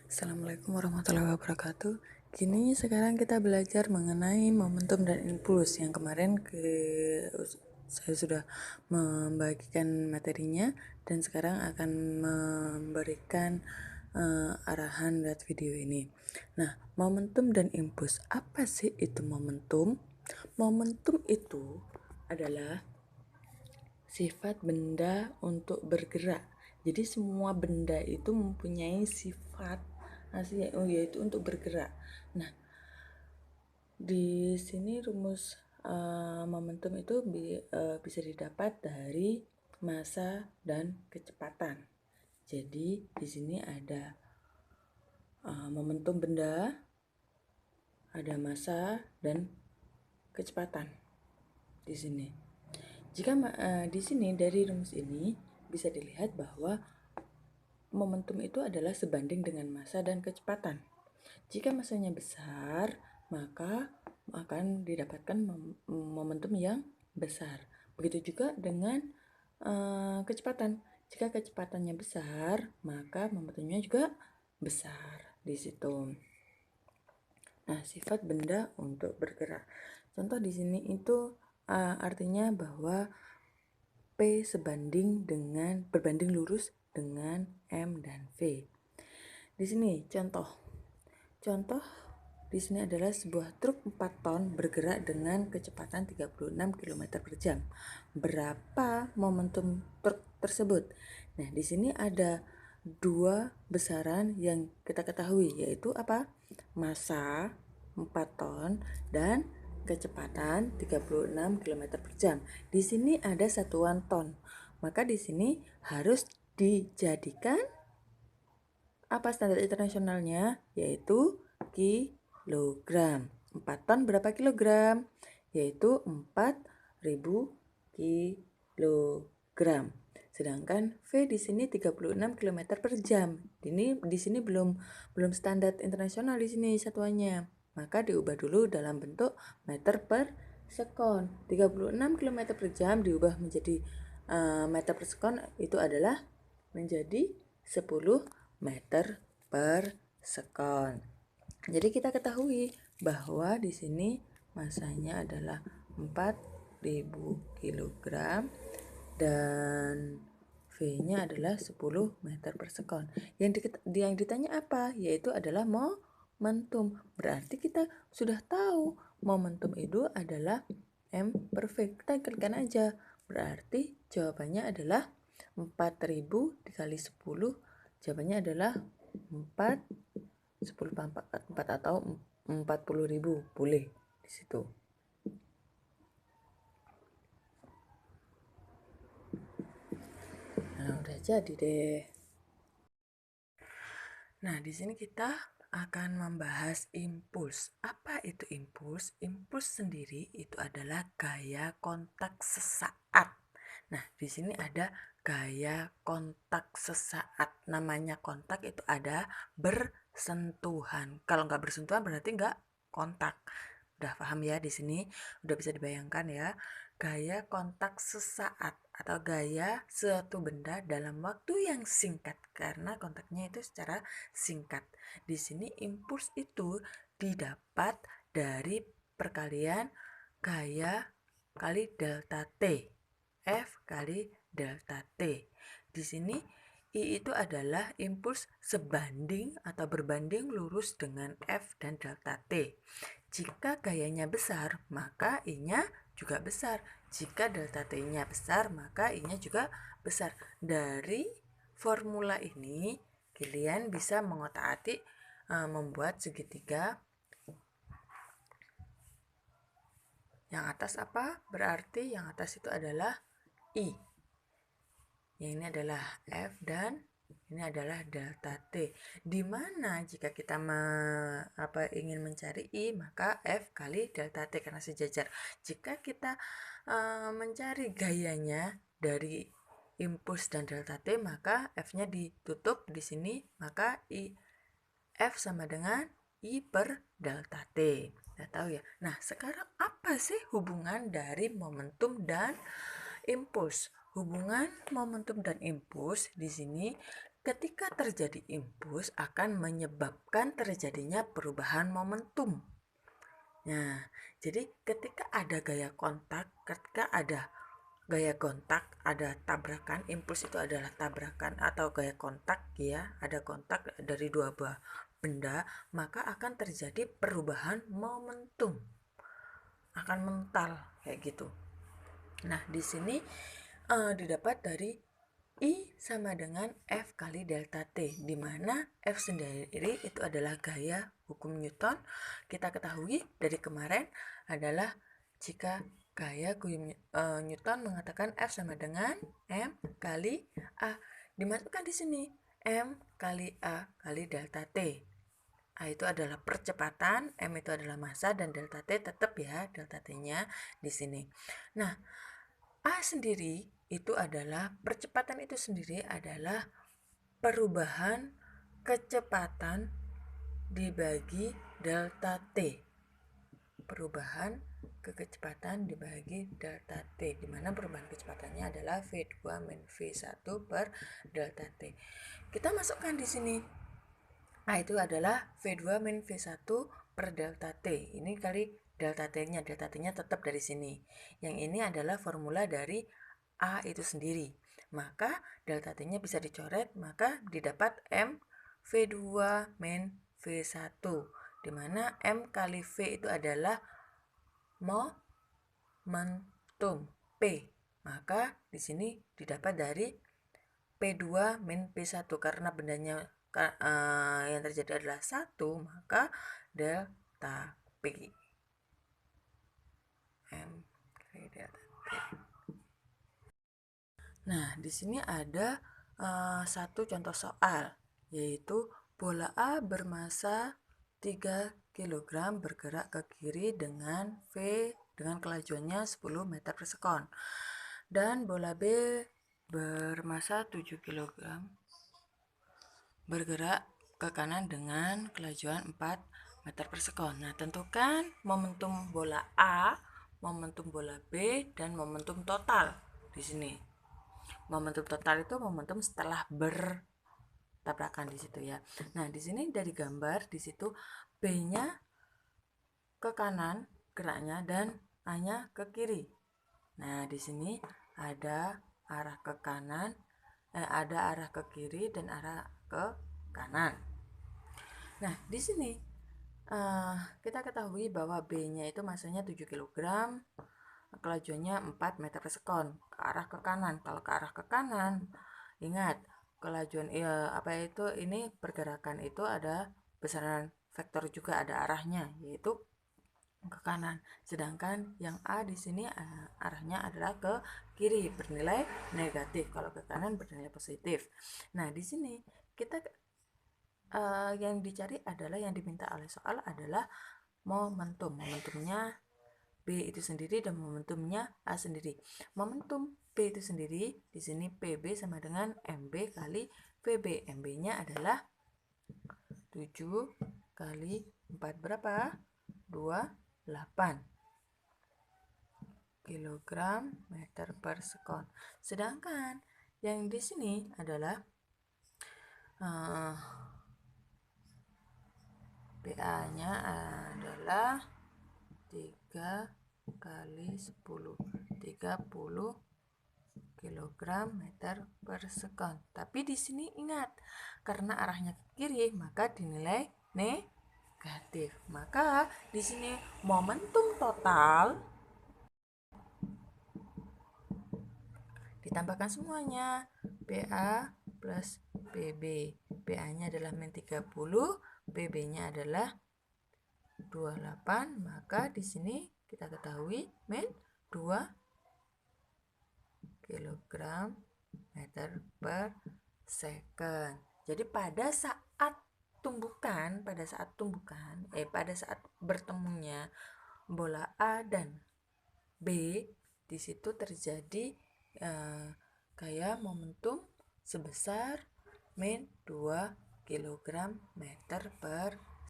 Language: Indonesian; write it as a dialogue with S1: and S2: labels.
S1: Assalamualaikum warahmatullahi wabarakatuh. Kini sekarang kita belajar mengenai momentum dan impuls. Yang kemarin saya sudah membagikan materinya dan sekarang akan memberikan arahan lewat video ini. Nah, momentum dan impuls. Apa sih itu momentum? Momentum itu adalah sifat benda untuk bergerak. Jadi semua benda itu mempunyai sifat yaitu untuk bergerak. Nah, di sini rumus momentum itu bisa didapat dari massa dan kecepatan. Jadi di sini ada momentum benda, ada massa dan kecepatan di sini. Jika di sini dari rumus ini bisa dilihat bahwa momentum itu adalah sebanding dengan massa dan kecepatan. Jika massanya besar, maka akan didapatkan momentum yang besar. Begitu juga dengan kecepatan. Jika kecepatannya besar, maka momentumnya juga besar di situ. Nah, sifat benda untuk bergerak. Contoh di sini itu artinya bahwa P berbanding lurus dengan M dan V. Di sini contoh di sini adalah sebuah truk 4 ton bergerak dengan kecepatan 36 km per jam. Berapa momentum truk tersebut? Nah, di sini ada dua besaran yang kita ketahui, yaitu apa? Massa 4 ton dan kecepatan 36 km per jam. Di sini ada satuan ton. Maka di sini harus dijadikan apa standar internasionalnya, yaitu kilogram. 4 ton berapa kilogram? Yaitu 4.000 kilogram. Sedangkan V di sini 36 km per jam. Ini di sini belum standar internasional di sini satuannya. Maka diubah dulu dalam bentuk meter per sekon. 36 km per jam diubah menjadi meter per sekon, itu adalah menjadi 10 meter per sekon. Jadi kita ketahui bahwa di sini massanya adalah 4.000 kg dan V-nya adalah 10 meter per sekon. Yang ditanya apa? Yaitu adalah momentum. Berarti kita sudah tahu momentum itu adalah M per V. Kita kalikan aja. Berarti jawabannya adalah 4.000 dikali 10. Jawabannya adalah 4 atau 40.000. Boleh di situ. Nah, udah jadi deh. Nah, di sini kita akan membahas impuls. Apa itu impuls? Impuls sendiri itu adalah gaya kontak sesaat. Nah, di sini ada gaya kontak sesaat. Namanya kontak itu ada bersentuhan. Kalau nggak bersentuhan berarti nggak kontak. Udah paham ya di sini? Udah bisa dibayangkan ya? Gaya kontak sesaat atau gaya suatu benda dalam waktu yang singkat karena kontaknya itu secara singkat. Di sini impuls itu didapat dari perkalian gaya kali delta T. F kali delta T. Di sini I itu adalah impuls sebanding atau berbanding lurus dengan F dan delta T. Jika gayanya besar, maka I-nya juga besar. Jika delta T-nya besar, maka I-nya juga besar. Dari formula ini, kalian bisa mengotak-atik membuat segitiga. Yang atas apa? Berarti yang atas itu adalah I. Yang ini adalah F dan ini adalah delta T. Di mana jika kita ingin mencari I, maka F kali delta T karena sejajar. Jika kita mencari gayanya dari impuls dan delta T, maka F-nya ditutup di sini, maka F sama dengan I per delta T. Kita tahu ya. Nah, sekarang apa sih hubungan dari momentum dan impuls? Hubungan momentum dan impuls di sini ketika terjadi impuls akan menyebabkan terjadinya perubahan momentum. Nah, jadi ketika ada gaya kontak, ada tabrakan, impuls itu adalah tabrakan atau gaya kontak ya, ada kontak dari dua buah benda, maka akan terjadi perubahan momentum. Akan mental kayak gitu. Nah, di sini didapat dari I sama dengan F kali delta T, di mana F sendiri itu adalah gaya hukum Newton. Kita ketahui dari kemarin adalah jika gaya Newton mengatakan F sama dengan M kali A. Dimasukkan di sini M kali A kali delta T. A itu adalah percepatan, M itu adalah massa, dan delta T tetap ya, delta T-nya di sini. Nah, A sendiri itu adalah, percepatan itu sendiri adalah perubahan kecepatan dibagi delta T. Perubahan kecepatan dibagi delta T, di mana perubahan kecepatannya adalah V2 min V1 per delta T. Kita masukkan di sini. A itu adalah V2 min V1 per delta T. Ini kali delta T-nya. Delta T-nya tetap dari sini. Yang ini adalah formula dari A itu sendiri. Maka delta T-nya bisa dicoret, maka didapat M V2 min V1. Dimana M kali V itu adalah momentum P. Maka di sini didapat dari P2 min P1, karena bendanya yang terjadi adalah 1, maka delta P. M kali delta P. Nah, di sini ada satu contoh soal, yaitu bola A bermasa 3 kg bergerak ke kiri dengan kelajuannya 10 meter per sekon. Dan bola B bermasa 7 kg bergerak ke kanan dengan kelajuan 4 meter per sekon. Nah, tentukan momentum bola A, momentum bola B, dan momentum total di sini. Momentum total itu momentum setelah bertabrakan di situ ya. Nah, di sini dari gambar di situ B-nya ke kanan geraknya dan A-nya ke kiri. Nah, di sini ada arah ke kanan, ada arah ke kiri dan arah ke kanan. Nah, di sini kita ketahui bahwa B-nya itu masanya 7 kg, kelajuannya 4 meter per sekon ke arah ke kanan. Kalau ke arah ke kanan, ingat kelajuan ini pergerakan itu ada besaran vektor juga, ada arahnya, yaitu ke kanan. Sedangkan yang A di sini arahnya adalah ke kiri, bernilai negatif. Kalau ke kanan bernilai positif. Nah, di sini kita yang dicari adalah, yang diminta oleh soal adalah momentum. Momentumnya B itu sendiri dan momentumnya A sendiri. Momentum B itu sendiri, di sini PB sama dengan MB kali VB. MB-nya adalah 7 kali 4 berapa? 28 kilogram meter per sekon. Sedangkan yang di sini adalah PA-nya adalah 3 kali 10, 30 kilogram meter per sekon. Tapi di sini ingat, karena arahnya ke kiri, maka dinilai negatif. Maka di sini momentum total ditambahkan semuanya, PA plus PB. PA-nya adalah min 30, PB-nya adalah 28, maka di sini kita ketahui min 2 kg meter per second. Jadi pada saat bertemunya bola A dan B, di situ terjadi kayak momentum sebesar min 2 kg meter per